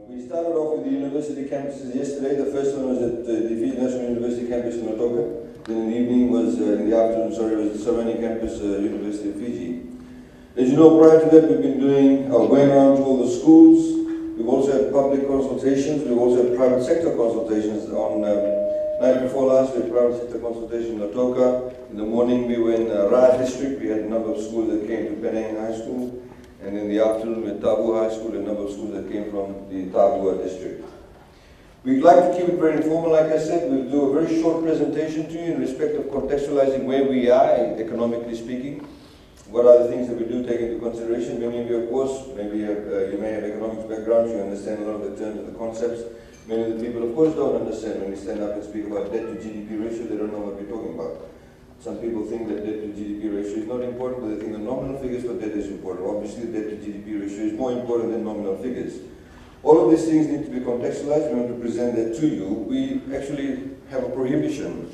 We started off with the university campuses yesterday. The first one was at the Fiji National University campus in Lautoka. Then in the evening was, in the afternoon, was the Savani campus, University of Fiji. As you know, prior to that, we've been doing going around to all the schools. We've also had public consultations. We've also had private sector consultations. On night before last, we had private sector consultation in Lautoka. In the morning, we were in Ra district. We had a number of schools that came to Penang High School. And in the afternoon, we had Tabu High School, a number of schools that came from the Tabu district. We'd like to keep it very informal, like I said. We'll do a very short presentation to you in respect of contextualizing where we are, economically speaking. What are the things that we do take into consideration? Many of you, of course, maybe you may have economics backgrounds, you understand a lot of the terms and the concepts. Many of the people, of course, don't understand when we stand up and speak about debt to GDP ratio. They don't know what we're talking about. Some people think that debt to GDP ratio is not important, but they think the nominal figures for debt is important. Obviously, debt to GDP ratio is more important than nominal figures. All of these things need to be contextualized. We want to present that to you. We actually have a prohibition.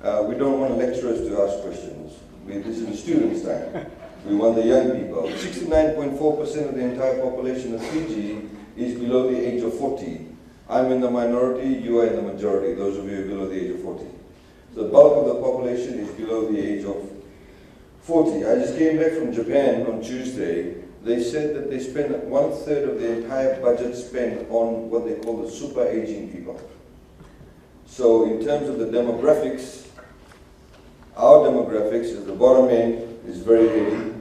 We don't want lecturers to ask questions. This is the students' time. We want the young people. 69.4% of the entire population of Fiji is below the age of 40. I'm in the minority, you are in the majority, those of you below the age of 40. The bulk of the population is below the age of 40. I just came back from Japan on Tuesday. They said that they spend 1/3 of the entire budget spent on what they call the super aging people. So in terms of the demographics, our demographics is the bottom end is very heavy.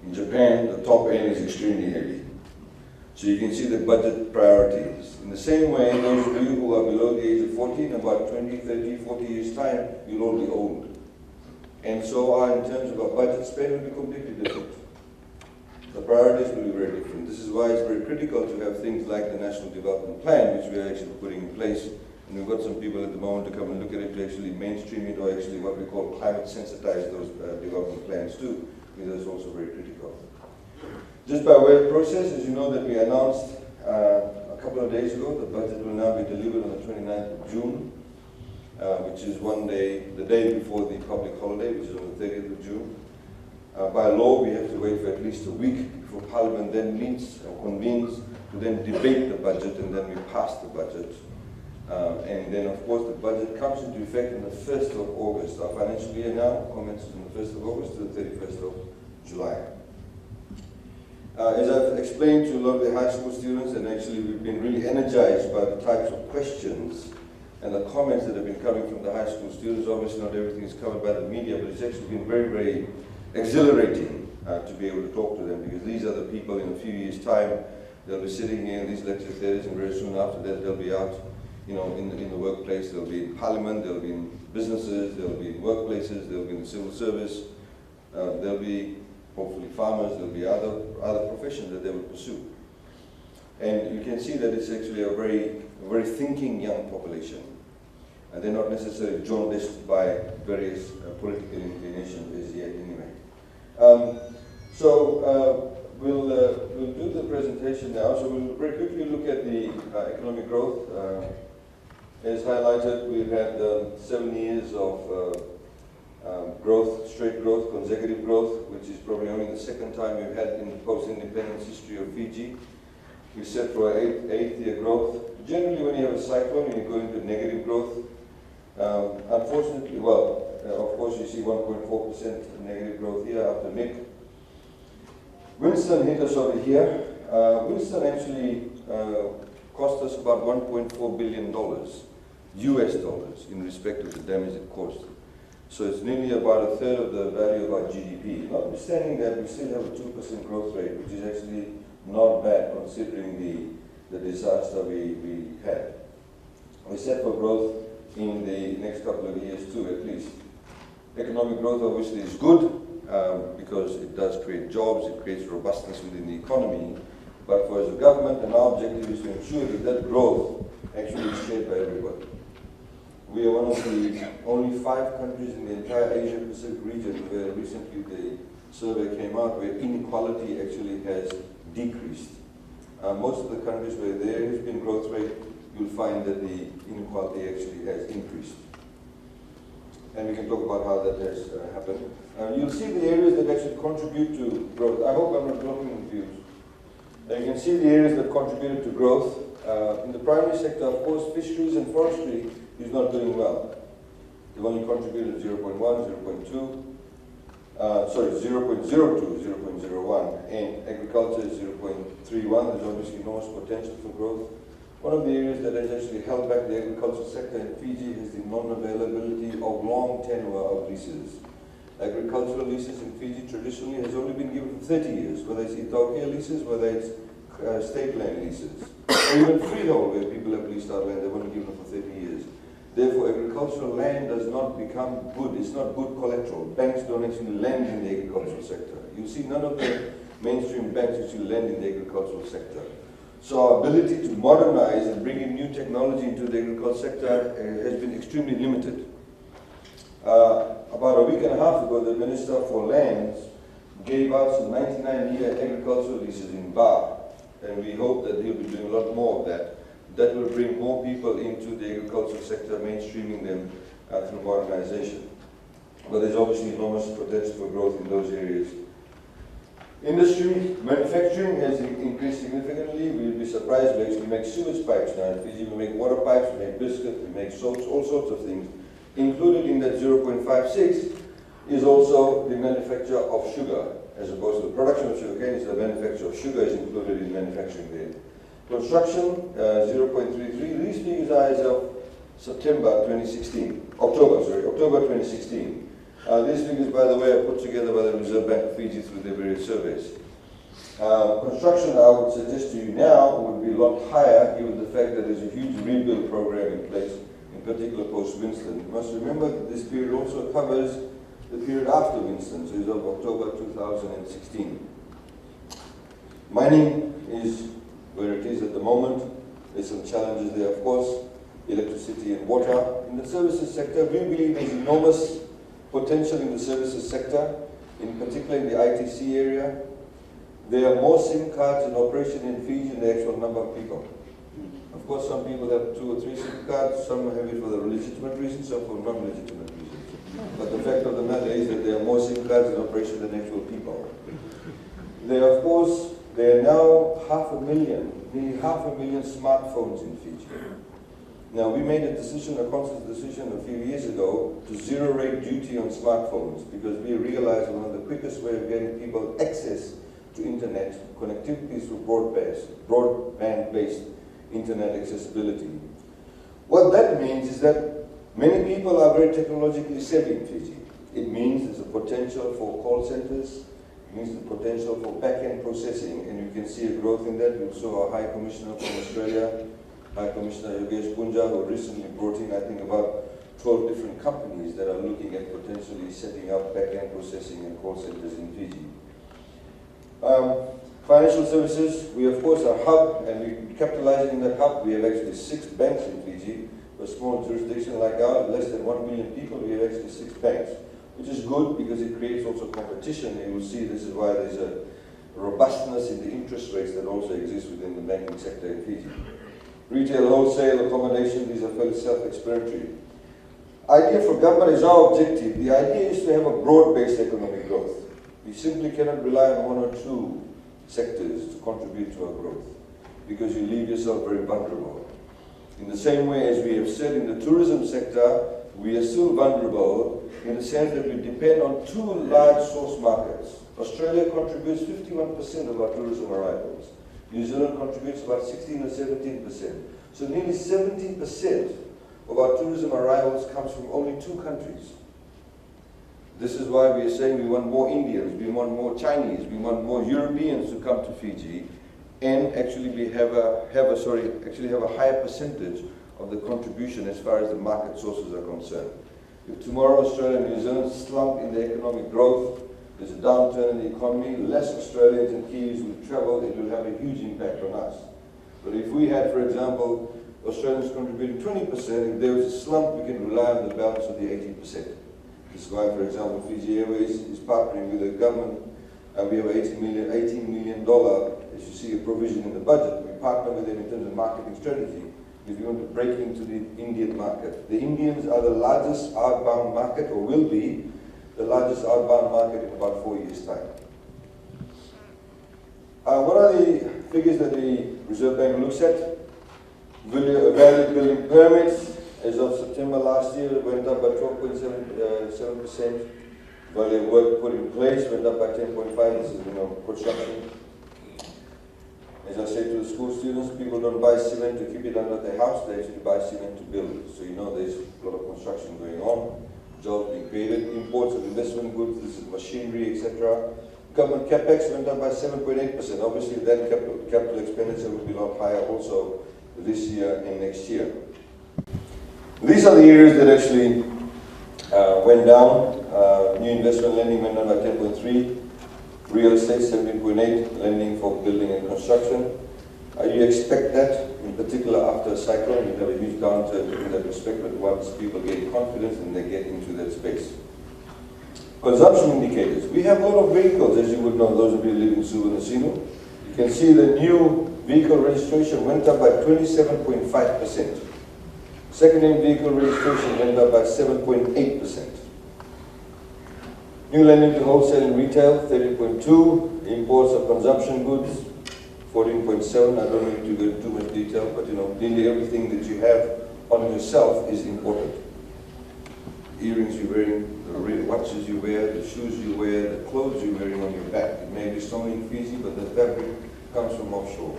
In Japan, the top end is extremely heavy. So you can see the budget priorities. In the same way, those of you who are below the age of 40, in about 20, 30, 40 years' time, you'll all be old. And so in terms of our budget spend, will be completely different. The priorities will be very different. This is why it's very critical to have things like the National Development Plan, which we are actually putting in place. And we've got some people at the moment to come and look at it to actually mainstream it, or actually what we call climate sensitize those development plans too, because that's also very critical. Just by way of process, as you know that we announced a couple of days ago, the budget will now be delivered on the 29th of June, which is one day, the day before the public holiday, which is on the 30th of June. By law, we have to wait for at least a week before Parliament then meets or convenes to then debate the budget, and then we pass the budget. And then, of course, the budget comes into effect on the 1st of August. Our financial year now commences on the 1st of August to the 31st of July. As I've explained to a lot of the high school students, and actually we've been really energized by the types of questions and the comments that have been coming from the high school students. Obviously not everything is covered by the media, but it's actually been very, very exhilarating to be able to talk to them, because these are the people in a few years' time, they'll be sitting here in these lecture theatres, and very soon after that they'll be out in the workplace. They'll be in Parliament, they'll be in businesses, they'll be in workplaces, they'll be in the civil service, they'll be hopefully farmers, there'll be other professions that they will pursue. And you can see that it's actually a very thinking young population. And they're not necessarily jaundiced by various political inclinations as yet anyway. We'll do the presentation now. So we'll very quickly look at the economic growth. As highlighted, we've had 7 years of growth, straight growth, consecutive growth, which is probably only the second time we've had in the post-independence history of Fiji. We set for eighth year growth. Generally, when you have a cyclone, you go into negative growth. Unfortunately, of course, you see 1.4% negative growth here after Nick. Winston hit us over here. Winston actually cost us about $1.4 billion, US dollars, in respect of the damage it caused. So it's nearly about 1/3 of the value of our GDP. Notwithstanding that, we still have a 2% growth rate, which is actually not bad considering the disaster we had. We're set for growth in the next couple of years too, at least. Economic growth obviously is good because it does create jobs, it creates robustness within the economy. But for as a government, and our objective is to ensure that growth actually is shared by everybody. We are one of the only 5 countries in the entire Asia-Pacific region where recently the survey came out where inequality actually has decreased. Most of the countries where there has been growth rate, you'll find that the inequality actually has increased. And we can talk about how that has happened. You'll see the areas that actually contribute to growth. I hope I'm not blocking the views. You can see the areas that contributed to growth. In the primary sector, of course, fisheries and forestry is not doing well. They've only contributed 0.1, 0.2, 0.02, 0.01, and agriculture is 0.31. There's obviously enormous potential for growth. One of the areas that has actually held back the agricultural sector in Fiji is the non-availability of long tenure of leases. Agricultural leases in Fiji traditionally has only been given for 30 years, whether it's Ethiopia leases, whether it's state land leases, or even freehold where people have leased out land, they've only given it for 30 years. Therefore, agricultural land does not become good. It's not good collateral. Banks don't actually lend in the agricultural sector. You see none of the mainstream banks actually lend in the agricultural sector. So our ability to modernize and bring in new technology into the agricultural sector has been extremely limited. About a week and a half ago, the Minister for Lands gave out some 99-year agricultural leases in Ba, and we hope that he'll be doing a lot more of that. That will bring more people into the agricultural sector, mainstreaming them through modernization. But there's obviously enormous potential for growth in those areas. Industry, manufacturing has increased significantly. We'll be surprised. We actually make sewage pipes now in Fiji. We make water pipes, we make biscuits, we make soaps, all sorts of things. Included in that 0.56 is also the manufacture of sugar. As opposed to the production of sugarcane, it's the manufacture of sugar is included in manufacturing there. Construction, 0.33. These figures are as of October 2016. These figures, by the way, are put together by the Reserve Bank of Fiji through their various surveys. Construction, I would suggest to you now, would be a lot higher given the fact that there's a huge rebuild program in place, in particular post-Winston. You must remember that this period also covers the period after Winston, so it's of October 2016. Mining is where it is at the moment. There's some challenges there, of course, electricity and water. In the services sector, we believe there's enormous potential in the services sector, in particular in the ITC area. There are more SIM cards in operation in Fiji than the actual number of people. Of course, some people have 2 or 3 SIM cards, some have it for the legitimate reasons, some for non-legitimate reasons. But the fact of the matter is that there are more SIM cards in operation than actual people. There are now nearly half a million smartphones in Fiji. Now, we made a conscious decision a few years ago to zero-rate duty on smartphones because we realized one of the quickest way of getting people access to internet connectivity is through broadband-based internet accessibility. What that means is that many people are very technologically savvy in Fiji. It means there's a potential for call centers, it means the potential for back-end processing, and you can see a growth in that. You saw our High Commissioner from Australia, High Commissioner Yogesh Punja, who recently brought in, I think, about 12 different companies that are looking at potentially setting up back-end processing and call centers in Fiji. Financial services, we of course are a hub, and we're capitalizing that hub. We have actually 6 banks in Fiji. For a small jurisdiction like ours, less than 1 million people, we have actually 6 banks, which is good because it creates also competition. And you will see this is why there's a robustness in the interest rates that also exist within the banking sector in Fiji. Retail, wholesale, accommodation, these are fairly self-explanatory. Idea for government is our objective. The idea is to have a broad-based economic growth. We simply cannot rely on 1 or 2 sectors to contribute to our growth because you leave yourself very vulnerable. In the same way as we have said in the tourism sector, we are still vulnerable in the sense that we depend on 2 large source markets. Australia contributes 51% of our tourism arrivals. New Zealand contributes about 16 or 17%. So nearly 70% of our tourism arrivals comes from only 2 countries. This is why we are saying we want more Indians, we want more Chinese, we want more Europeans to come to Fiji, and actually have a higher percentage of the contribution as far as the market sources are concerned. If tomorrow Australia and New Zealand slump in the economic growth, there's a downturn in the economy, less Australians and Kiwis will travel, it will have a huge impact on us. But if we had, for example, Australians contributing 20%, if there was a slump, we can rely on the balance of the 80%. This is why, for example, Fiji Airways is partnering with the government, and we have $18 million, as you see, a provision in the budget. We partner with them in terms of marketing strategy if you want to break into the Indian market. The Indians are the largest outbound market, or will be the largest outbound market in about 4 years' time. What are the figures that the Reserve Bank looks at? Valid building permits, as of September last year, it went up by 12.7%. Value of work put in place went up by 10.5%. This is, construction. As I said to the school students, people don't buy cement to keep it under their house, they actually buy cement to build it. So there's a lot of construction going on, jobs being created, imports of investment goods, this is machinery, etc. Government capex went up by 7.8%. Obviously, then capital expenditure will be a lot higher also this year and next year. These are the areas that actually went down. New investment lending went down by 10.3%. Real estate 17.8%. Lending for building and construction. You expect that, in particular after a cyclone, you have a huge downturn in that respect, but once people gain confidence and they get into that space. Consumption indicators. We have a lot of vehicles, as you would know, those of you living in Suvarnasino. You can see the new vehicle registration went up by 27.5%. Second-hand vehicle registration went up by 7.8%. New lending to wholesale and retail, 30.2%. Imports of consumption goods, 14.7%. I don't need to go into too much detail, but nearly everything that you have on yourself is imported. Earrings you're wearing, the watches you wear, the shoes you wear, the clothes you're wearing on your back. It may be sewn in Fiji, but the fabric comes from offshore.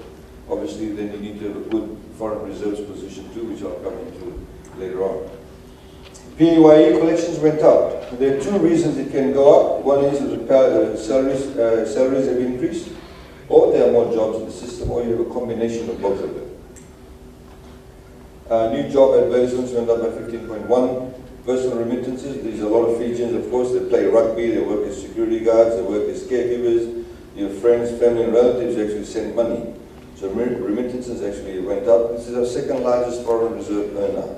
Obviously, then you need to have a good foreign reserves position too, which I'll come into later on. PAYE collections went up. There are two reasons it can go up. One is that salaries have increased, or there are more jobs in the system, or you have a combination of both of them. New job advertisements went up by 15.1%. Personal remittances, there's a lot of Fijians, of course, they play rugby, they work as security guards, they work as caregivers. Your friends, family and relatives actually send money. So remittances actually went up. This is our second largest foreign reserve earner.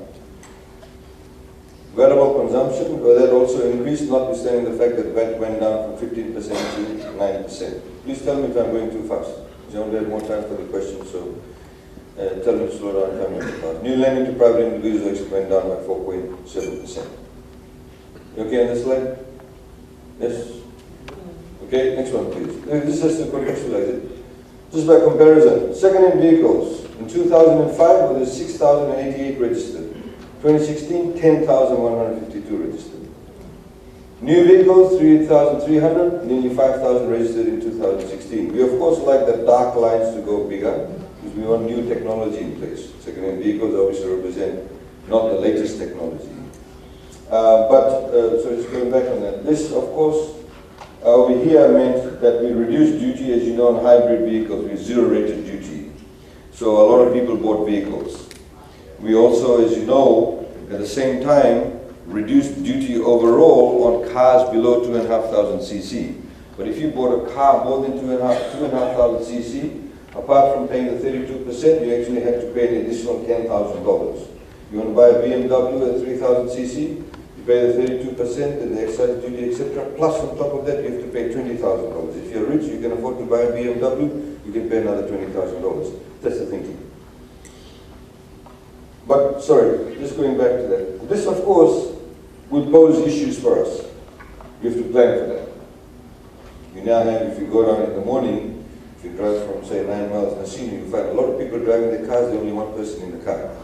Variable consumption, that also increased, notwithstanding the fact that VAT went down from 15% to 9%. Please tell me if I'm going too fast. I only have more time for the questions, so tell me to slow down if I'm going too fast. New lending to private individuals actually went down by 4.7%. You okay on this slide? Yes? Okay, next one please. This has to contextualize it. Just by comparison, second-hand vehicles. In 2005, there were 6,088 registered. 2016, 10,152 registered. New vehicles, 3,300, nearly 5,000 registered in 2016. We of course like the dark lines to go bigger, because we want new technology in place. Second-hand vehicles obviously represent not the latest technology. So just going back on that. This, of course, over here meant that we reduced duty, as you know, on hybrid vehicles with zero-rated duty. So a lot of people bought vehicles. We also, as you know, at the same time, reduced duty overall on cars below 2,500 cc. But if you bought a car more than 2,500 cc, apart from paying the 32%, you actually had to pay an additional $10,000. You want to buy a BMW at 3,000 cc, you pay the 32% and the excise duty, etc. Plus on top of that, you have to pay $20,000. If you're rich, you can afford to buy a BMW, you can pay another $20,000. That's the thinking. But, sorry, just going back to that. This, of course, would pose issues for us. You have to plan for that. You now have, if you go down in the morning, if you drive from, say, 9 miles in a scene, you find a lot of people driving their cars, there's only one person in the car.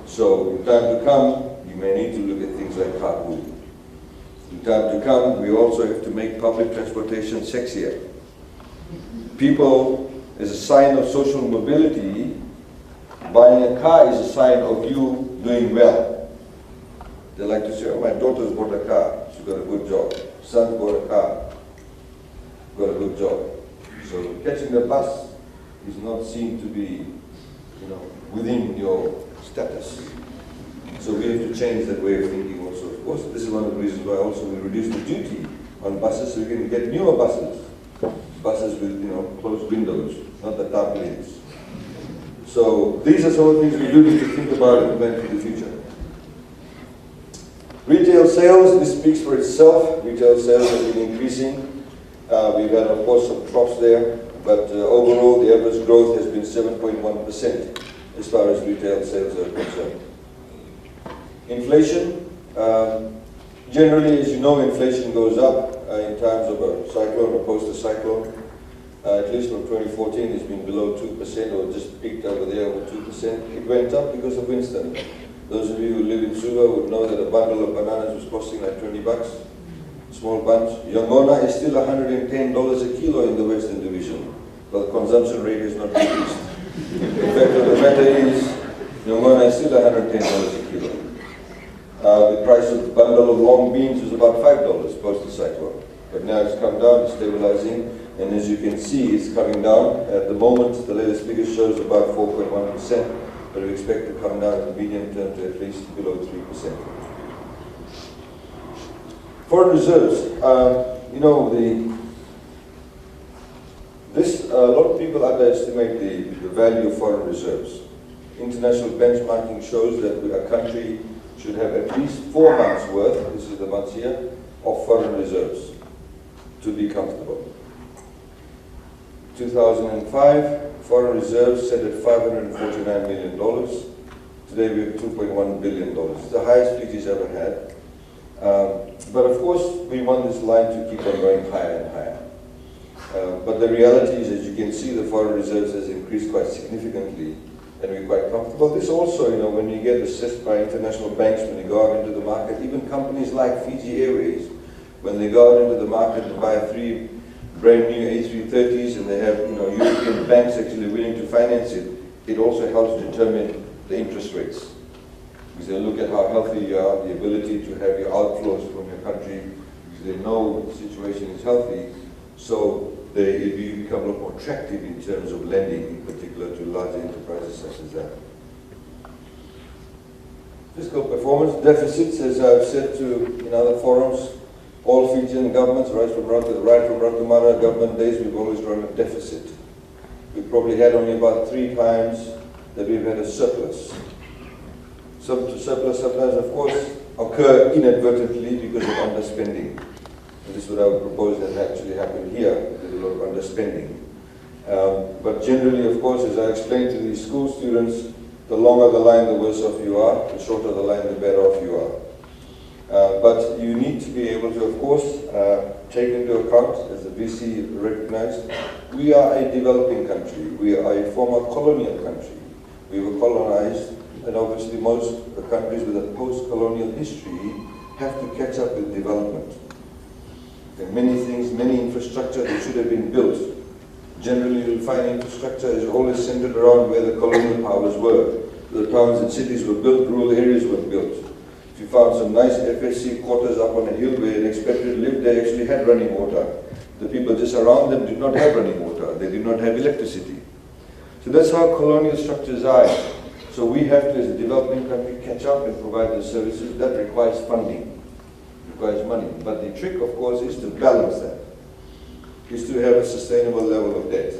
So, in time to come, you may need to look at things like carpooling. In time to come, we also have to make public transportation sexier. People, as a sign of social mobility, buying a car is a sign of you doing well. They like to say, oh, my daughter's bought a car, she's got a good job. Son's bought a car, got a good job. So catching the bus is not seen to be, within your status. So we have to change that way of thinking also. Of course, this is one of the reasons why also we reduce the duty on buses so we can get newer buses. Buses with, closed windows, not the tarpaulins. So these are some of the things we do need to think about and plan for the future. Retail sales, this speaks for itself. Retail sales have been increasing. We've had, of course, some drops there, but overall the average growth has been 7.1% as far as retail sales are concerned. Inflation, generally, as you know, inflation goes up in times of a cyclone or post a cyclone. At least from 2014, it's been below 2% or just peaked over there over 2%. It went up because of Winston. Those of you who live in Suva would know that a bundle of bananas was costing like 20 bucks, small bunch. Yongona is still $110 a kilo in the Western Division, but the consumption rate has not increased. The fact of the matter is, Yongona is still $110 a kilo. The price of the bundle of long beans was about $5 post the cyclone, but now it's come down, it's stabilizing. And as you can see, it's coming down. At the moment, the latest figure shows about 4.1%, but we expect to come down in the medium term to at least below 3%. Foreign reserves. You know, a lot of people underestimate the value of foreign reserves. International benchmarking shows that a country should have at least 4 months' worth, this is the months here, of foreign reserves to be comfortable. 2005, foreign reserves set at $549 million. Today we have $2.1 billion. It's the highest Fiji's ever had. But of course, we want this line to keep on going higher and higher. But the reality is, as you can see, the foreign reserves has increased quite significantly, and we're quite comfortable. This also, you know, when you get assessed by international banks, when you go out into the market, even companies like Fiji Airways, when they go out into the market and buy 3 brand new A330s, and they have, you know, European banks actually willing to finance it, it also helps determine the interest rates. Because they look at how healthy you are, the ability to have your outflows from your country, because they know the situation is healthy, so you become a lot more attractive in terms of lending, in particular to larger enterprises such as that. Fiscal performance deficits, as I've said in other forums, all Fijian governments, right from Ratumara government days, we've always run a deficit. We've probably had only about 3 times that we've had a surplus. Some surplus sometimes, of course, occur inadvertently because of underspending. And this is what I would propose that actually happened here. There's a lot of underspending. But generally, of course, as I explained to these school students, the longer the line, the worse off you are. The shorter the line, the better off you are. But you need to be able to, of course, take into account, as the VC recognized, we are a developing country. We are a former colonial country. We were colonized, and obviously most countries with a post-colonial history have to catch up with development. There are many things, many infrastructure that should have been built. Generally, you'll find infrastructure is always centered around where the colonial powers were. The towns and cities were built, rural areas were built. If you found some nice FSC quarters up on a hill where an expatriate lived, they actually had running water. The people just around them did not have running water. They did not have electricity. So that's how colonial structures are. So we have to, as a developing country, catch up and provide the services. That requires funding, requires money. But the trick, of course, is to balance that, is to have a sustainable level of debt.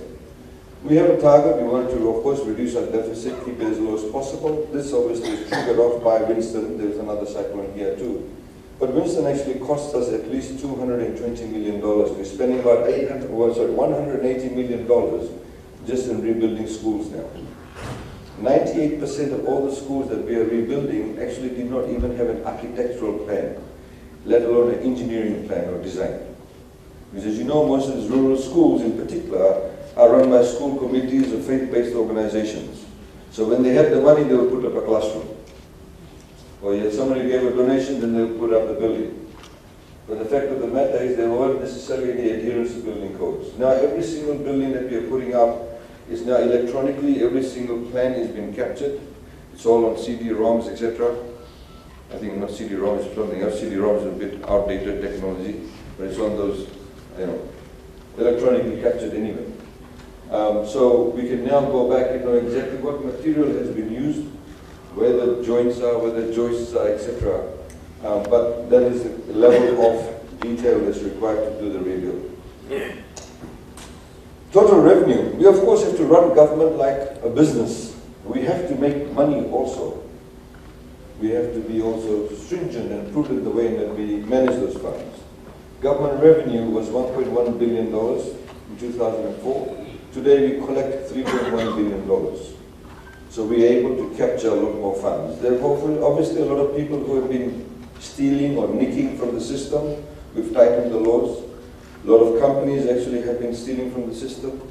We have a target. We want to, of course, reduce our deficit, keep it as low as possible. This obviously is triggered off by Winston. There's another cyclone here too. But Winston actually cost us at least $220 million. We're spending about $180 million just in rebuilding schools now. 98% of all the schools that we are rebuilding actually did not even have an architectural plan, let alone an engineering plan or design. Because as you know, most of these rural schools in particular are run by school committees or faith-based organizations. So when they had the money, they would put up a classroom. Or yet somebody gave a donation, then they would put up the building. But the fact of the matter is they weren't necessarily in the adherence to building codes. Now every single building that we are putting up is now electronically, every single plan has been captured. It's all on CD-ROMs, etc. I think not CD-ROMs, it's something else. CD-ROMs is a bit outdated technology, but it's on those, electronically captured anyway. So we can now go back and know exactly what material has been used, where the joints are, where the joists are, etc. But that is the level of detail that's required to do the rebuild. Total revenue. We of course have to run government like a business. We have to make money also. We have to be also stringent and prudent in the way that we manage those funds. Government revenue was $1.1 billion in 2004. Today we collect $3.1 billion. So we are able to capture a lot more funds. There are obviously a lot of people who have been stealing or nicking from the system. We've tightened the laws. A lot of companies actually have been stealing from the system.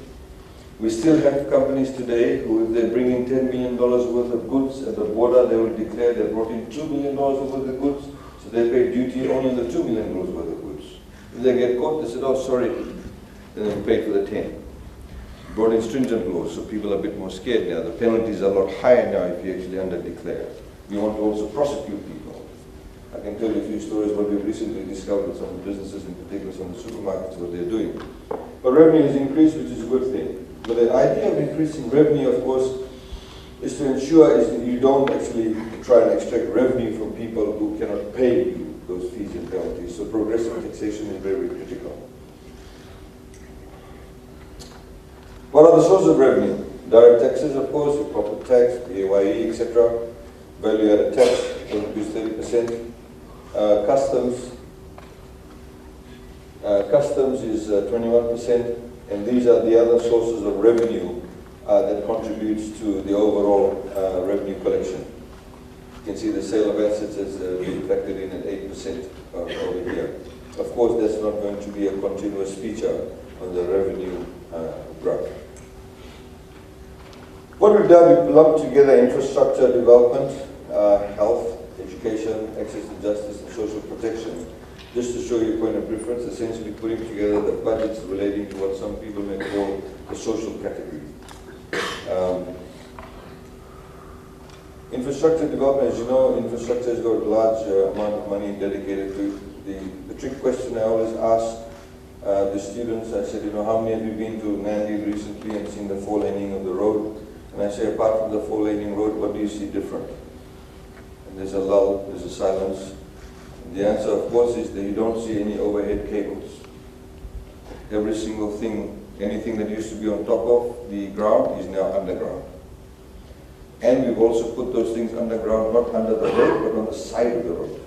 We still have companies today who, if they bring in $10 million worth of goods at the border, they will declare they brought in $2 million worth of goods, so they pay duty only on the $2 million worth of goods. If they get caught, they said, oh, sorry, then they paid for the 10. Brought in stringent laws, so people are a bit more scared now. The penalties are a lot higher now if you actually under-declare. We want to also prosecute people. I can tell you a few stories what we've recently discovered with some businesses, in particular some supermarkets, what they're doing. But revenue has increased, which is a good thing. But the idea of increasing revenue, of course, is to ensure is that you don't actually try and extract revenue from people who cannot pay you those fees and penalties. So progressive taxation is very, very critical. What are the sources of revenue? Direct taxes, of course, your corporate tax, PAYE, etc. Value-added tax, contributes 30%. Customs is 21%. And these are the other sources of revenue that contributes to the overall revenue collection. You can see the sale of assets is being factored in at 8% over here. Of course, that's not going to be a continuous feature on the revenue graph. What we've done, we've lumped together infrastructure development, health, education, access to justice, and social protection. Just to show you a point of difference, essentially putting together the budgets relating to what some people may call the social category. Infrastructure development, as you know, infrastructure has got a large amount of money dedicated to it. The trick question I always ask the students, I said, how many of you been to Nandi recently and seen the four-laning of the road? And I say, apart from the four-laning road, what do you see different? And there's a lull, there's a silence. The answer, of course, is that you don't see any overhead cables. Every single thing, anything that used to be on top of the ground is now underground. And we've also put those things underground, not under the road, but on the side of the road.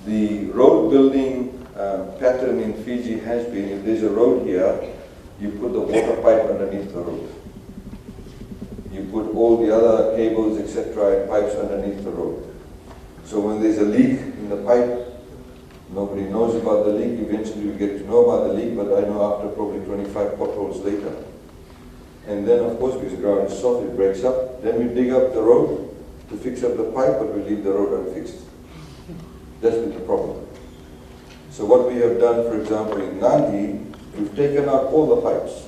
The road building pattern in Fiji has been, if there's a road here, you put the water pipe underneath the road. You put all the other cables, etc., and pipes underneath the road. So when there's a leak in the pipe, nobody knows about the leak. Eventually you get to know about the leak, but I know after probably 25 potholes later. And then, of course, because the ground is soft, it breaks up. Then we dig up the road to fix up the pipe, but we leave the road unfixed. That's been the problem. So what we have done, for example, in Nandi, we've taken out all the pipes.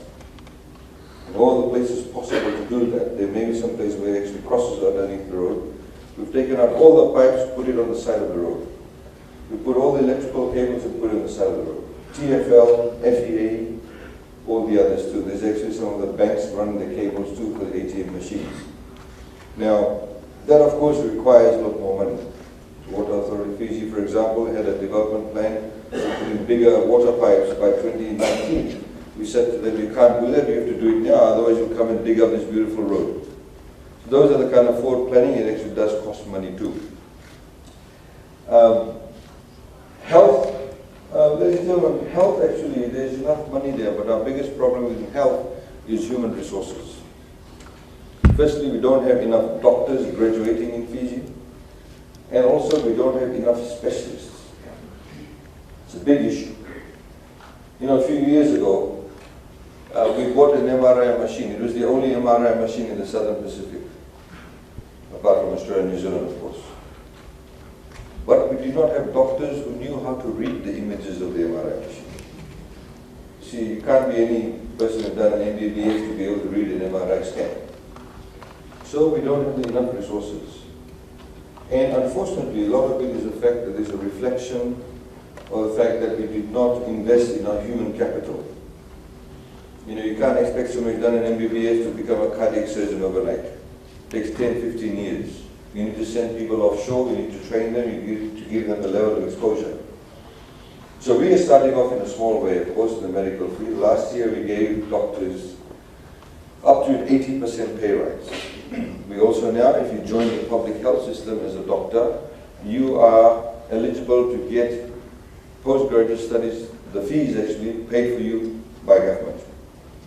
In all the places possible to do that. There may be some place where it actually crosses underneath the road. We've taken out all the pipes, put it on the side of the road. We put all the electrical cables and put it on the side of the road. TFL, FEA, all the others too. There's actually some of the banks running the cables too for the ATM machines. Now, that of course requires a lot more money. Water Authority Fiji, for example, had a development plan to put in bigger water pipes by 2019. We said to them, you can't do that, you have to do it now, otherwise you'll come and dig up this beautiful road. So those are the kind of forward planning. It actually does cost money too. Health, ladies and gentlemen, health actually, there's enough money there, but our biggest problem with health is human resources. Firstly, we don't have enough doctors graduating in Fiji, and also we don't have enough specialists. It's a big issue. A few years ago, we bought an MRI machine. It was the only MRI machine in the Southern Pacific, apart from Australia and New Zealand, of course. But we did not have doctors who knew how to read the images of the MRI machine. See, you can't be any person who's done an MBBS to be able to read an MRI scan. So we don't have enough resources. And unfortunately, a lot of it is the fact that there's a reflection of the fact that we did not invest in our human capital. You can't expect somebody who's done an MBBS to become a cardiac surgeon overnight. It takes 10, 15 years. You need to send people offshore, you need to train them, you need to give them a level of exposure. So we are starting off in a small way, of course, in the medical field. Last year we gave doctors up to 80% pay rise. We also now, if you join the public health system as a doctor, you are eligible to get postgraduate studies, the fees actually paid for you by government.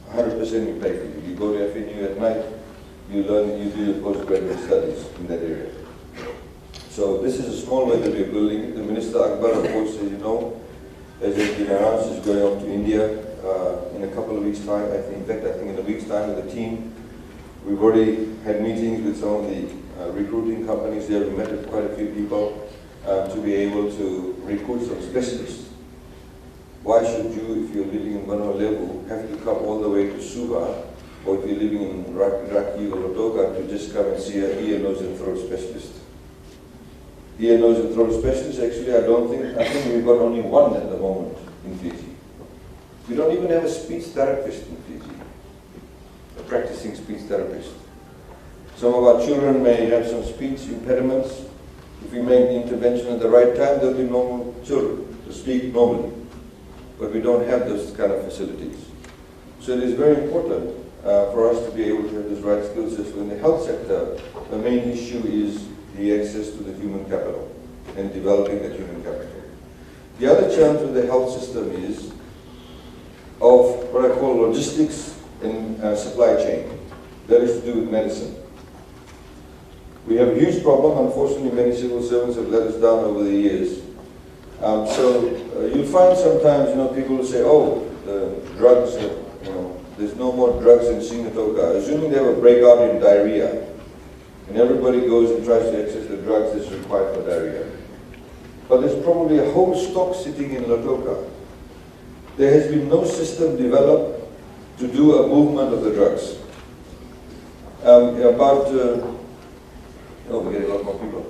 100% we pay for you. You go to FNU at night, you learn, you do your postgraduate studies in that area. So this is a small way that we're building it. The Minister Akbar, of course, says, as has been announced, is going off to India in a couple of weeks' time. In fact, I think in a week's time with the team. We've already had meetings with some of the recruiting companies there. We met with quite a few people to be able to recruit some specialists. Why should you, if you're living in Lebu, have to come all the way to Suva, or if you're living in Raki or Lotoka, to just come and see an ear, nose and throat specialist? Ear, nose and throat specialist, actually, I think we've got only one at the moment in Fiji. We don't even have a speech therapist in Fiji, a practicing speech therapist. Some of our children may have some speech impediments. If we make the intervention at the right time, they'll be normal children to speak normally. But we don't have those kind of facilities. So it is very important for us to be able to have this right skill set. So in the health sector, the main issue is the access to the human capital and developing that human capital. The other challenge with the health system is of what I call logistics and supply chain. That is to do with medicine. We have a huge problem. Unfortunately, many civil servants have let us down over the years. You'll find sometimes, people will say, oh, the drugs, there's no more drugs in Sigatoka, assuming they have a breakout in diarrhea, and everybody goes and tries to access the drugs that's required for diarrhea. But there's probably a whole stock sitting in Lotoka. There has been no system developed to do a movement of the drugs. We're getting a lot more people.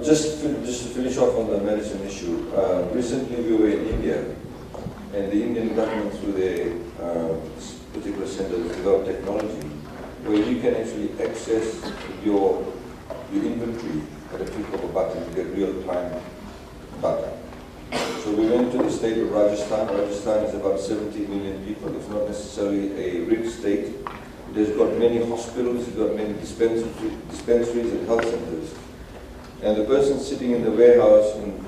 Just to finish off on the medicine issue, recently we were in India, and the Indian government, through their particular center, has developed technology where you can actually access your inventory at a click of a button to get real-time data. So we went to the state of Rajasthan. Rajasthan is about 70 million people. It's not necessarily a rich state. It has got many hospitals, it's got many dispensaries and health centers. And the person sitting in the warehouse in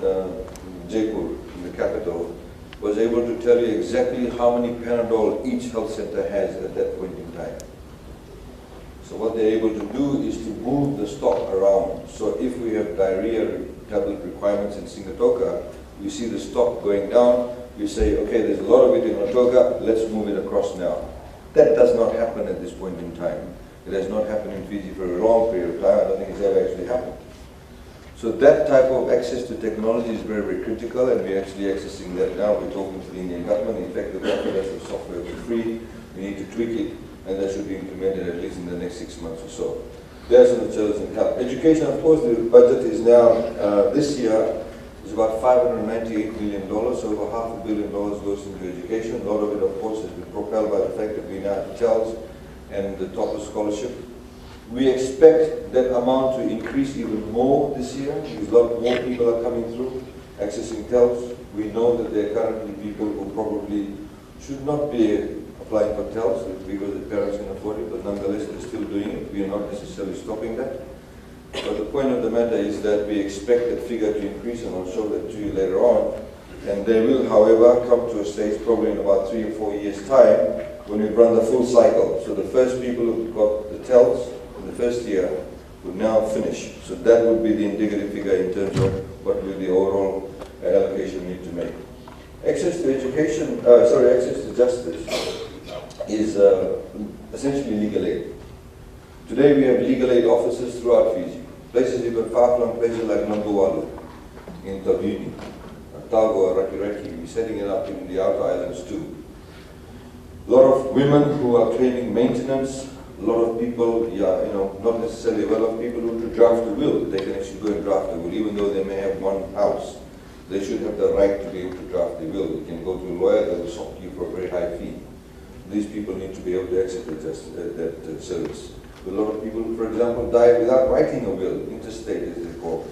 Jaipur, in the capital, was able to tell you exactly how many Panadol each health center has at that point in time. So what they're able to do is to move the stock around. So if we have diarrhea tablet requirements in Sigatoka, we see the stock going down, we say, okay, there's a lot of it in Lotoka, let's move it across now. That does not happen at this point in time. It has not happened in Fiji for a long period of time. I don't think it's ever actually happened. So that type of access to technology is very, very critical, and we're actually accessing that now. We're talking to the Indian government. In fact, the government has the software for free. We need to tweak it, and that should be implemented at least in the next 6 months or so. There's an challenge in health. Education, of course, the budget is now, this year, is about $598 million, so over $500 million goes into education. A lot of it, of course, has been propelled by the fact that we now have TELS and the Topper Scholarship. We expect that amount to increase even more this year, because a lot more people are coming through, accessing TELS. We know that there are currently people who probably should not be applying for TELS because the parents can afford it, but nonetheless they're still doing it. We are not necessarily stopping that. But the point of the matter is that we expect that figure to increase, and I'll show that to you later on. And they will, however, come to a stage probably in about 3 or 4 years' time when we run the full cycle. So the first people who got the TELS in the first year would now finish. So that would be the indicative figure in terms of what will the overall allocation need to make. Access to education, access to justice is essentially legal aid. Today we have legal aid offices throughout Fiji. Places even far-flung places like Nambuwalu, in Taubini, Otago, Rakiraki. We're setting it up in the outer islands too. A lot of women who are claiming maintenance, a lot of people, not necessarily well-off people who to draft a will. They can actually go and draft a will, even though they may have one house. They should have the right to be able to draft a will. You can go to a lawyer, they will sock you for a very high fee. These people need to be able to access that service. A lot of people, for example, die without writing a will, interstate as they call it.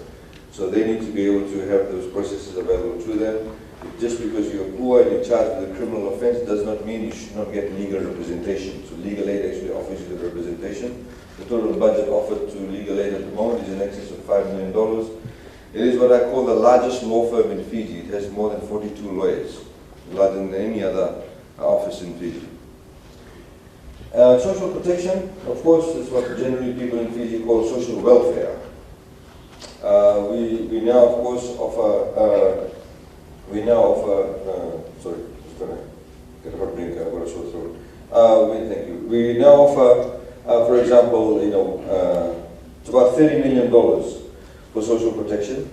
So they need to be able to have those processes available to them. Just because you're poor and you're charged with a criminal offense does not mean you should not get legal representation. So legal aid actually offers you the representation. The total budget offered to legal aid at the moment is in excess of $5 million. It is what I call the largest law firm in Fiji. It has more than 42 lawyers, larger than any other office in Fiji. Social protection, of course, is what generally people in Fiji call social welfare. We now, of course, offer, sorry, just going to get a hot drink, I've got a sore throat. Thank you. We now offer, for example, it's about $30 million for social protection.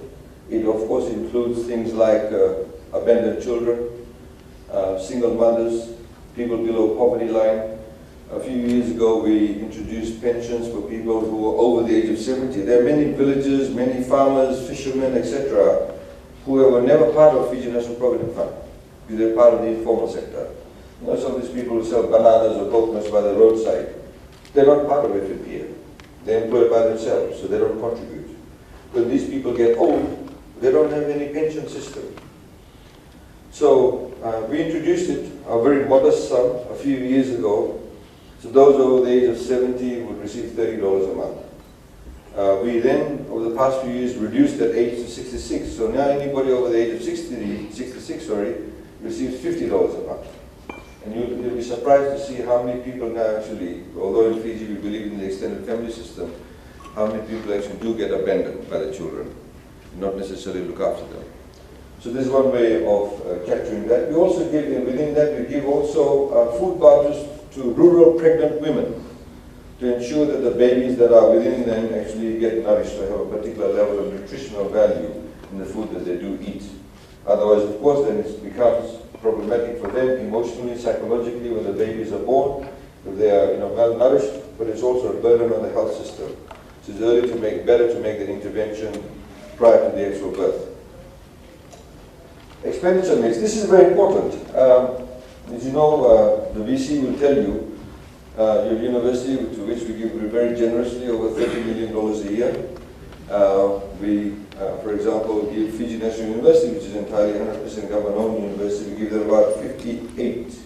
It, of course, includes things like abandoned children, single mothers, people below poverty line. A few years ago, we introduced pensions for people who are over the age of 70. There are many villagers, many farmers, fishermen, etc., who were never part of Fiji National Provident Fund, because they're part of the informal sector. Some of these people who sell bananas or coconuts by the roadside, they're not part of FNPF. They're employed by themselves, so they don't contribute. When these people get old, they don't have any pension system. So we introduced it, a very modest sum, a few years ago. So those over the age of 70 would receive $30 a month. We then, over the past few years, reduced that age to 66. So now anybody over the age of 66 receives $50 a month. And you'll be surprised to see how many people now actually, although in Fiji we believe in the extended family system, how many people actually do get abandoned by the children, not necessarily look after them. So this is one way of capturing that. We also give, within that, we give also food vouchers to rural pregnant women to ensure that the babies that are within them actually get nourished, to have a particular level of nutritional value in the food that they do eat. Otherwise, of course, then it becomes problematic for them emotionally, psychologically, when the babies are born, if they are malnourished, but it's also a burden on the health system. So it's better to make that intervention prior to the actual birth. Expenditure mix. This is very important. As you know, the VC will tell you, your university, to which we give very generously over $30 million a year. We, for example, give Fiji National University, which is entirely 100% government-owned university, we give them about $58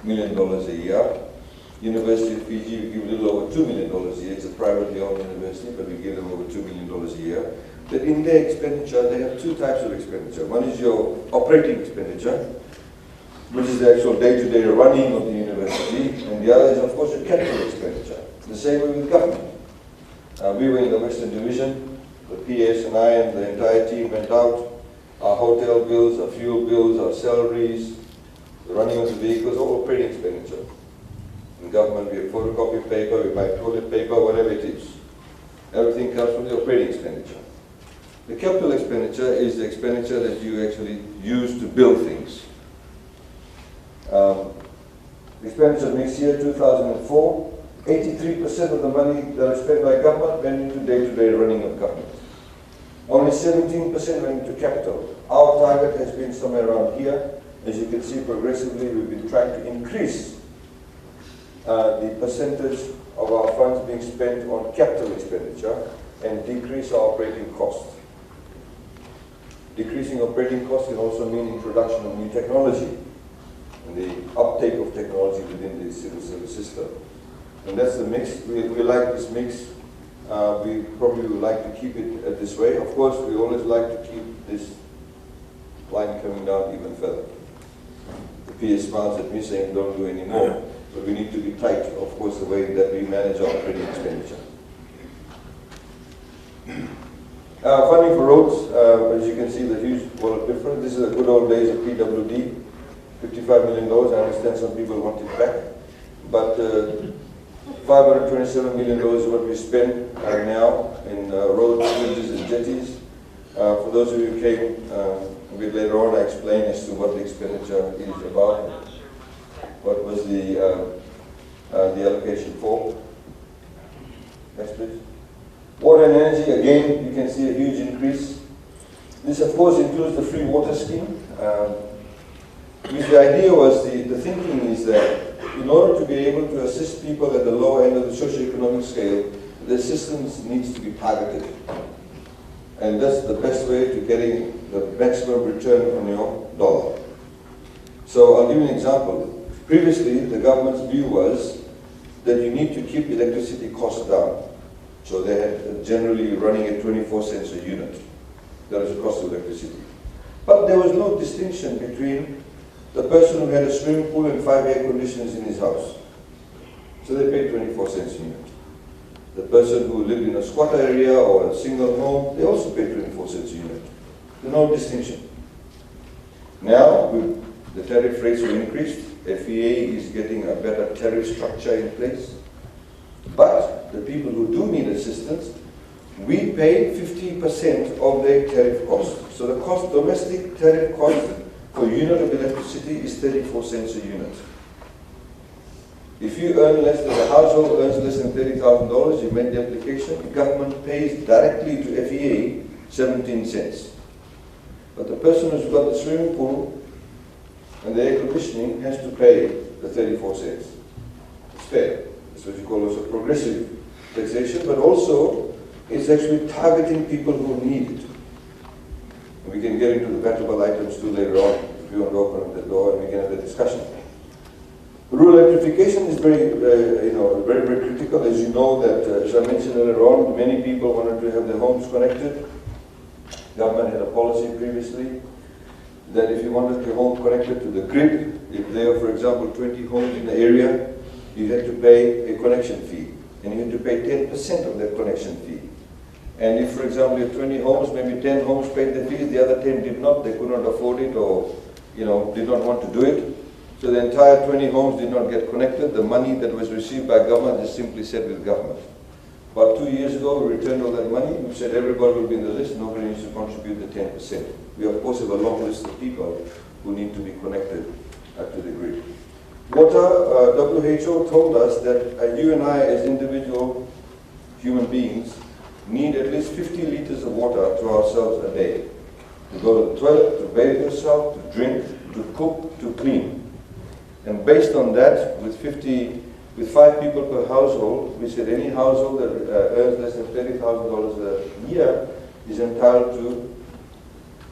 million a year. University of Fiji, we give a little over $2 million a year. It's a privately owned university, but we give them over $2 million a year. But in their expenditure, they have two types of expenditure. One is your operating expenditure, which is the actual day-to-day running of the university, and the other is, of course, your capital expenditure. The same way with government. We were in the Western Division. The PS and I and the entire team went out. Our hotel bills, our fuel bills, our salaries, the running of the vehicles, all operating expenditure. In government, we have photocopy paper, we buy toilet paper, whatever it is. Everything comes from the operating expenditure. The capital expenditure is the expenditure that you actually use to build things. Expenditure mix year 2004, 83% of the money that is spent by government went into day-to-day running of government. Only 17% went into capital. Our target has been somewhere around here. As you can see, progressively we've been trying to increase the percentage of our funds being spent on capital expenditure and decrease our operating costs. Decreasing operating costs can also mean introduction of new technology and the uptake of technology within the civil service system. And that's the mix. We like this mix. We probably would like to keep it this way. Of course, we always like to keep this line coming down even further. The PS smiles at me saying don't do any more, but we need to be tight, of course, the way that we manage our operating expenditure. Funding for roads, as you can see, the huge world of difference. This is the good old days of PWD, $55 million. I understand some people want it back, but $527 million is what we spend now in roads, bridges, and jetties. For those of you who came a bit later on, I explained as to what the expenditure is about, what was the allocation for. Next, please. Water and energy, again, you can see a huge increase. This, of course, includes the free water scheme. The idea was, the thinking is that in order to be able to assist people at the lower end of the socioeconomic scale, the assistance needs to be targeted. And that's the best way to getting the maximum return on your dollar. So I'll give you an example. Previously, the government's view was that you need to keep electricity costs down. So they had generally running at 24 cents a unit. That is the cost of electricity. But there was no distinction between the person who had a swimming pool and 5 air conditioners in his house. So they paid 24 cents a unit. The person who lived in a squatter area or a single home, they also paid 24 cents a unit. There's no distinction. Now, with the tariff rates were increased, FEA is getting a better tariff structure in place. But the people who do need assistance, we pay 50% of their tariff cost. So the cost, domestic tariff cost for a unit of electricity is 34 cents a unit. If you earn less than, the household earns less than $30,000, you make the application, the government pays directly to FEA 17 cents. But the person who's got the swimming pool and the air conditioning has to pay the 34 cents. It's fair. That's what you call also progressive taxation, but also it's actually targeting people who need it. And we can get into the valuable items too later on if you want to open up the door and we can have the discussion. Rural electrification is very, very, very critical. As you know, that as I mentioned earlier on, many people wanted to have their homes connected. Government had a policy previously that if you wanted your home connected to the grid, if there are, for example, 20 homes in the area, you had to pay a connection fee, and you had to pay 10% of that connection fee. And if, for example, you have 20 homes, maybe 10 homes paid the fees, the other 10 did not, they could not afford it or, did not want to do it. So the entire 20 homes did not get connected. The money that was received by government is simply set with government. About 2 years ago, we returned all that money. We said everybody will be in the list. Nobody needs to contribute the 10%. We, of course, have a long list of people who need to be connected to the grid. Water, WHO told us that you and I, as individual human beings, need at least 50 liters of water to ourselves a day. To go to the toilet, to bathe yourself, to drink, to cook, to clean. And based on that, with 5 people per household, we said any household that earns less than $30,000 a year is entitled to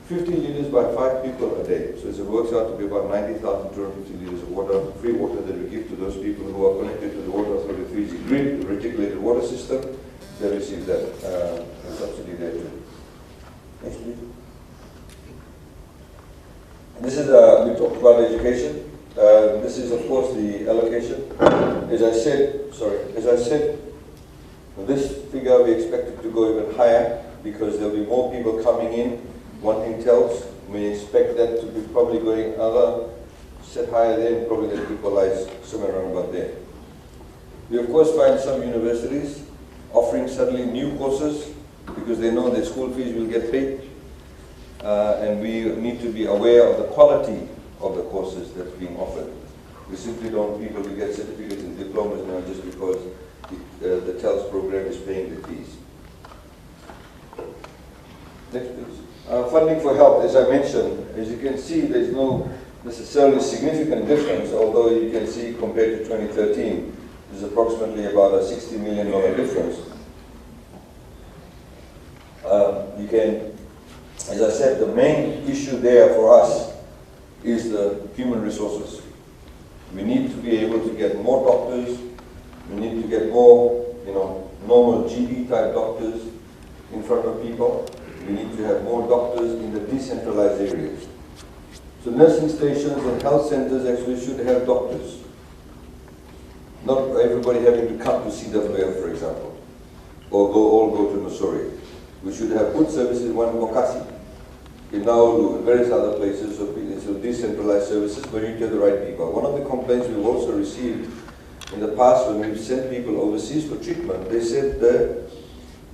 50 liters by 5 people a day. So it works out to be about 90,250 liters of water, free water that we give to those people who are connected to the Water Authority 3G grid, the reticulated water system. They receive that subsidy there too. Next, please. This is, we talked about education. This is, of course, the allocation. As I said, this figure we expect it to go even higher because there will be more people coming in wanting TELS. We expect that to be probably going another set higher there and probably that equalize somewhere around about there. We, of course, find some universities offering suddenly new courses because they know their school fees will get paid. And we need to be aware of the quality of the courses that's being offered. We simply don't want people to get certificates and diplomas now just because the TELS program is paying the fees. Next, please. Funding for health, as I mentioned, as you can see, there's no necessarily significant difference, although you can see compared to 2013, there's approximately about a $60 million difference. You can, as I said, the main issue there for us is the human resources. We need to be able to get more doctors. We need to get more, normal GP type doctors in front of people. We need to have more doctors in the decentralized areas. So nursing stations and health centers actually should have doctors. Not everybody having to come to CWF, for example, or all go to Missouri. We should have good services in one Bokasi, in Nauru, and various other places, so decentralized services, but you get the right people. One of the complaints we've also received in the past when we've sent people overseas for treatment, they said that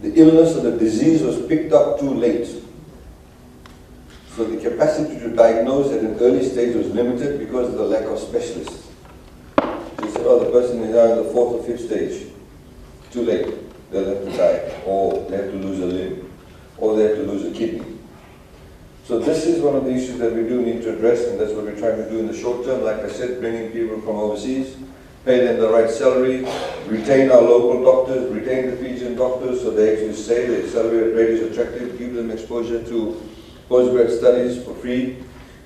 the illness or the disease was picked up too late. So the capacity to diagnose at an early stage was limited because of the lack of specialists. They said, oh, the person is now in the 4th or 5th stage. Too late. They'll have to die, or they have to lose a limb, or they have to lose a kidney. So this is one of the issues that we do need to address, and that's what we're trying to do in the short term. Like I said, bringing people from overseas, pay them the right salary, retain our local doctors, retain the Fijian doctors so they actually say their salary rate is attractive, give them exposure to postgrad studies for free.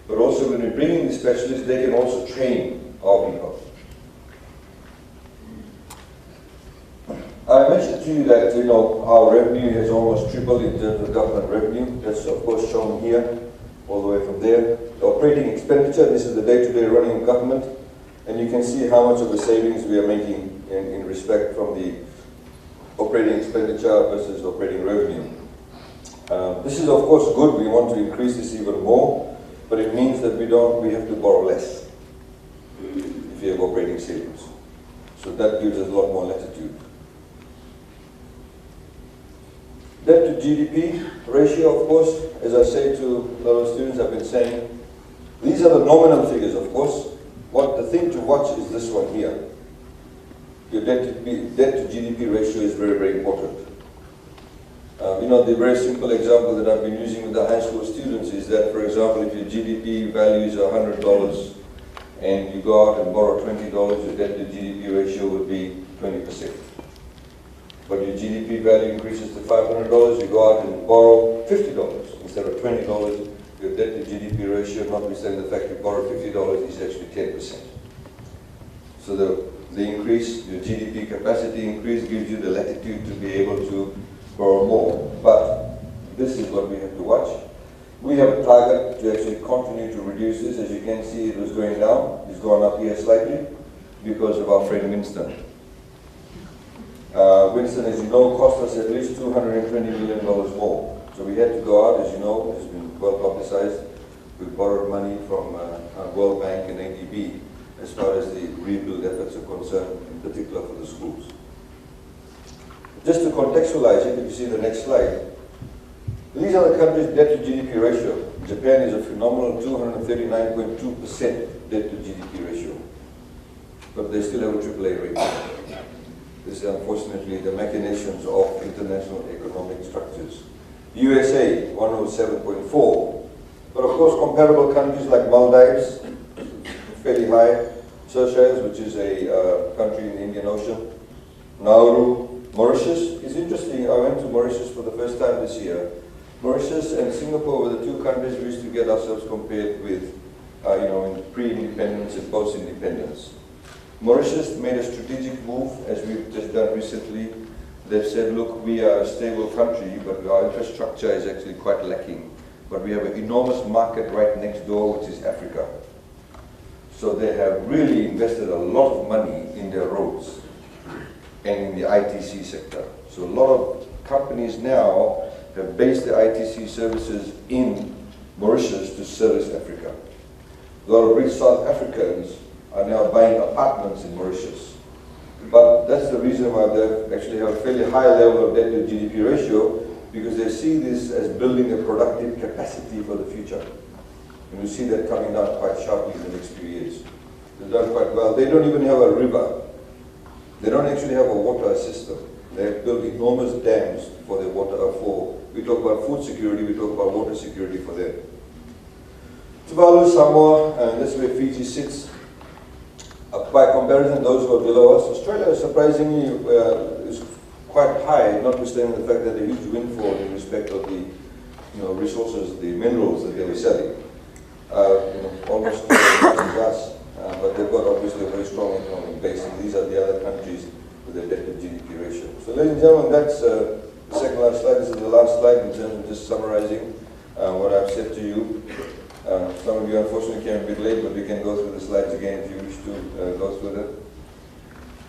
But also when we bring in the specialists, they can also train our people. to you that, our revenue has almost tripled in terms of government revenue. That's of course shown here, all the way from there. The operating expenditure, this is the day-to-day running of government, and you can see how much of the savings we are making in respect from the operating expenditure versus operating revenue. This is of course good. We want to increase this even more, but it means that we have to borrow less if you have operating savings. So that gives us a lot more latitude. Debt to GDP ratio, of course, as I say to a lot of students, I've been saying, these are the nominal figures, of course. The thing to watch is this one here. Your debt to GDP ratio is very, very important. The very simple example that I've been using with the high school students is that, for example, if your GDP value is $100 and you go out and borrow $20, your debt to GDP ratio would be 20%. But your GDP value increases to $500, you go out and borrow $50 instead of $20. Your debt to GDP ratio, notwithstanding the fact you borrow $50, is actually 10%. So the increase, your GDP capacity increase, gives you the latitude to be able to borrow more. But this is what we have to watch. We have a target to actually continue to reduce this. As you can see, it was going down. It's gone up here slightly because of our friend Winston. Winston, as you know, cost us at least $220 million more. So we had to go out, as you know, it's been well publicized. We borrowed money from World Bank and ADB as far as the rebuild efforts are concerned, in particular for the schools. Just to contextualize it, if you see the next slide, these are the countries' debt to GDP ratio. Japan is a phenomenal 239.2% debt to GDP ratio, but they still have a AAA rating. This is unfortunately the machinations of international economic structures. USA, 107.4. But of course, comparable countries like Maldives, fairly high. Seychelles, which is a country in the Indian Ocean. Nauru, Mauritius. It's interesting, I went to Mauritius for the first time this year. Mauritius and Singapore were the two countries we used to get ourselves compared with, in pre-independence and post-independence. Mauritius made a strategic move, as we've just done recently. They've said, look, we are a stable country, but our infrastructure is actually quite lacking. But we have an enormous market right next door, which is Africa. So they have really invested a lot of money in their roads and in the ITC sector. So a lot of companies now have based their ITC services in Mauritius to service Africa. A lot of rich South Africans are now buying apartments in Mauritius. But that's the reason why they actually have a fairly high level of debt to GDP ratio, because they see this as building a productive capacity for the future. And we see that coming down quite sharply in the next few years. They've done quite well. They don't even have a river. They don't actually have a water system. They have built enormous dams for their water. We talk about food security, we talk about water security for them. Tuvalu, Samoa, and that's where Fiji sits. By comparison, those who are below us, Australia surprisingly is quite high, notwithstanding the fact that a huge windfall in respect of the resources, the minerals that they were selling. Almost as us, but they've got obviously a very strong economic base, and these are the other countries with their debt to GDP ratio. So ladies and gentlemen, that's the second last slide. This is the last slide in terms of just summarizing what I've said to you. Some of you unfortunately came a bit late, but we can go through the slides again if you wish to go through them.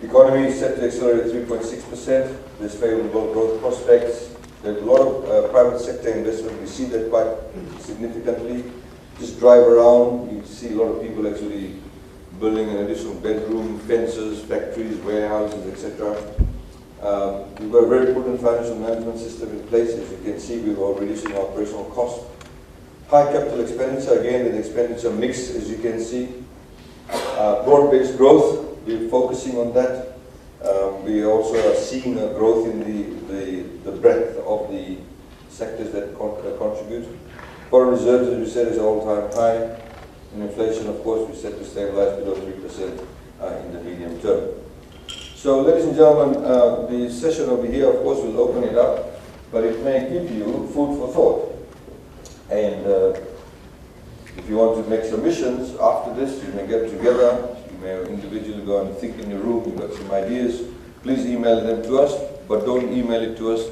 The economy is set to accelerate at 3.6%. There's favorable growth prospects. There's a lot of private sector investment. We see that quite significantly. Just drive around, you see a lot of people actually building an additional bedroom, fences, factories, warehouses, etc. We've got a very important financial management system in place. As you can see, we've already reducing our operational costs. High capital expenditure, again, an expenditure mix, as you can see. Broad-based growth, we're focusing on that. We also are seeing a growth in the breadth of the sectors that contribute. Foreign reserves, as we said, is all-time high. And inflation, of course, we set to stabilize below 3% in the medium term. So, ladies and gentlemen, the session over here, of course, will open it up, but it may give you food for thought. And if you want to make submissions after this, you may get together, you may individually go and think in your room, you've got some ideas, please email them to us. but don't email it to us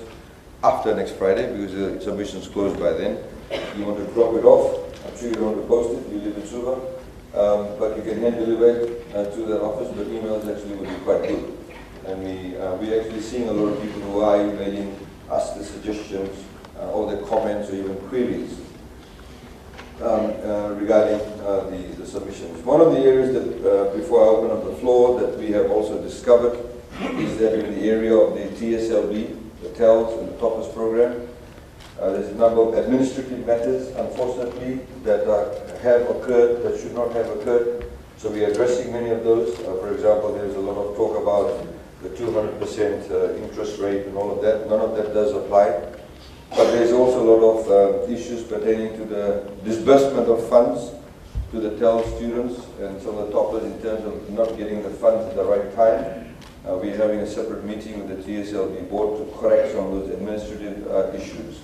after next Friday because the submission's closed by then. You want to drop it off, I'm sure you don't want to post it, you live in Suva, but you can hand deliver it to that office, but emails actually would be quite good. And we're actually seeing a lot of people who are emailing us the suggestions or the comments or even queries regarding the submissions. One of the areas that, before I open up the floor, that we have also discovered is that in the area of the TSLB, the TELS and the TOPPERS program, there's a number of administrative matters, unfortunately, that have occurred that should not have occurred. So we are addressing many of those. For example, there's a lot of talk about the 200% interest rate and all of that. None of that does apply. But there's also a lot of issues pertaining to the disbursement of funds to the TEL students and some of the toppers in terms of not getting the funds at the right time. We're having a separate meeting with the TSLB board to correct some of those administrative issues.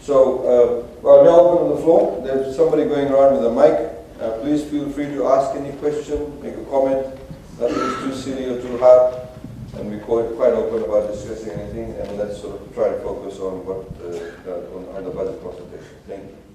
So, I'll now open the floor. There's somebody going around with a mic. Please feel free to ask any question, make a comment. Nothing is too silly or too hard. And we're quite open about discussing anything, and let's sort of try to focus on what on the budget consultation. Thank you.